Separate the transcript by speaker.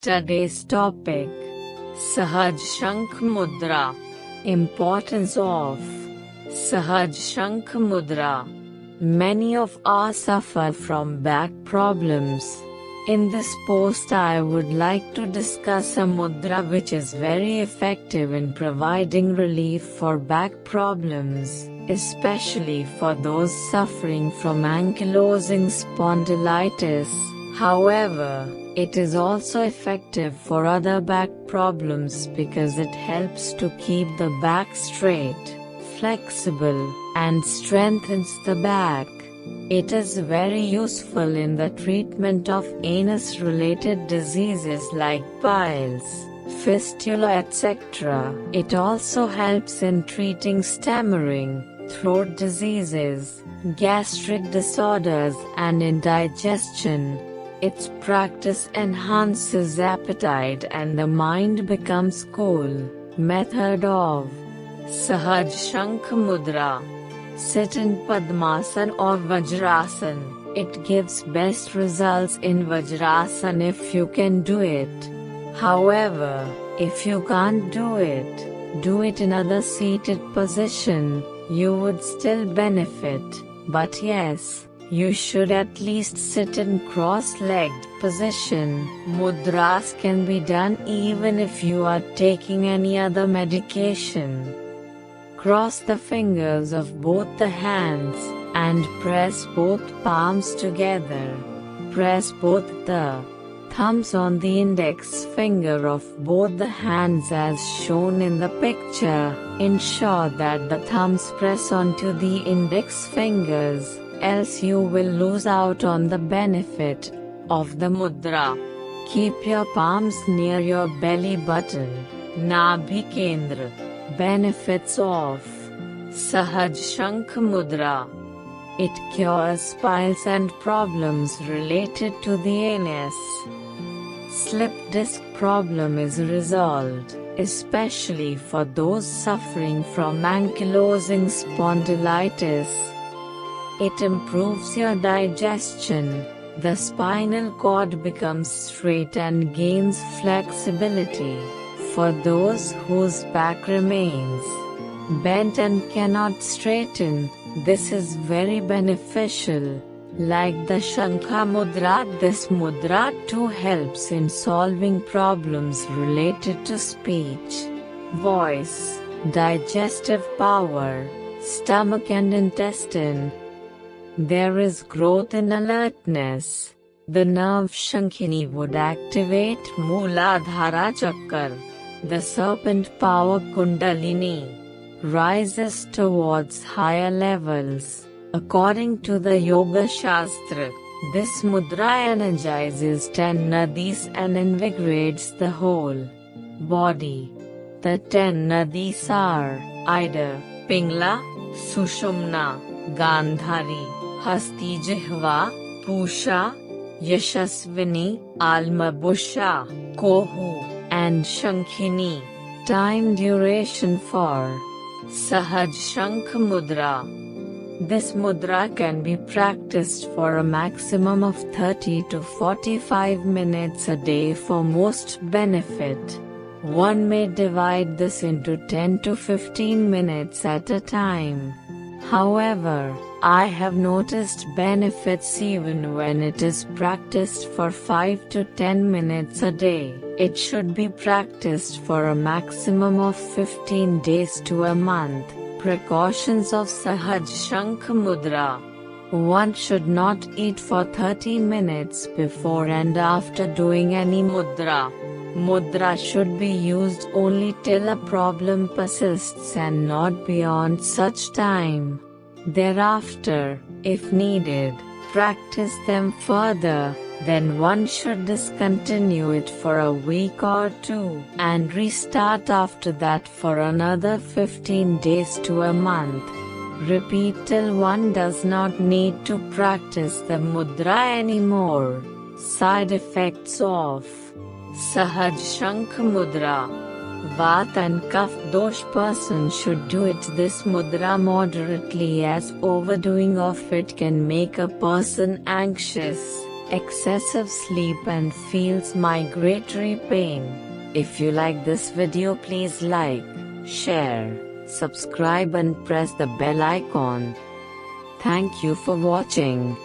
Speaker 1: Today's topic: Sahaj Shankh Mudra. Importance of Sahaj Shankh Mudra. Many of us suffer from back problems. In this post I would like to discuss a mudra which is very effective in providing relief for back problems, especially for those suffering from ankylosing spondylitis. However, it is also effective for other back problems because it helps to keep the back straight, flexible, and strengthens the back. It is very useful in the treatment of anus-related diseases like piles, fistula, etc. It also helps in treating stammering, throat diseases, gastric disorders, and indigestion. Its practice enhances appetite and the mind becomes cool. Method of Sahaj Shankh Mudra. Sit in Padmasana or Vajrasana. It gives best results in Vajrasana if you can do it. However, if you can't do it in other seated position, you would still benefit. But yes, you should at least sit in cross-legged position. Mudras can be done even if you are taking any other medication. Cross the fingers of both the hands, and press both palms together. Press both the thumbs on the index finger of both the hands as shown in the picture. Ensure that the thumbs press onto the index fingers, else you will lose out on the benefit of the mudra. Keep your palms near your belly button. Nabhi Kendra. Benefits of Sahaj Shankh Mudra. It cures piles and problems related to the anus. Slip disc problem is resolved, especially for those suffering from ankylosing spondylitis. It improves your digestion. The spinal cord becomes straight and gains flexibility. For those whose back remains bent and cannot straighten, this is very beneficial. Like the Shankha Mudra, this mudra too helps in solving problems related to speech, voice, digestive power, stomach and intestine. There is growth in alertness. The nerve Shankhini would activate Mooladhara Chakra. The serpent power Kundalini rises towards higher levels. According to the Yoga Shastra, this mudra energizes 10 nadis and invigorates the whole body. The 10 nadis are Ida, Pingla, Sushumna, Gandhari, Hasti Jihva, Pusha, Yashasvini, Almabusha, Kohu, and Shankhini. Time duration for Sahaj Shankh Mudra. This mudra can be practiced for a maximum of 30 to 45 minutes a day for most benefit. One may divide this into 10 to 15 minutes at a time. However, I have noticed benefits even when it is practiced for 5 to 10 minutes a day. It should be practiced for a maximum of 15 days to a month. Precautions of Sahaj Shankh Mudra. One should not eat for 30 minutes before and after doing any mudra. Mudra should be used only till a problem persists and not beyond such time. Thereafter, if needed, practice them further. Then one should discontinue it for a week or two and restart after that for another 15 days to a month. Repeat till one does not need to practice the mudra anymore. Side effects of Sahaj Shankh Mudra. Vata and Kapha dosh person should do it this mudra moderately, as overdoing of it can make a person anxious. excessive sleep and feels migratory pain. If you like this video, please like, share, subscribe and press the bell icon. Thank you for watching.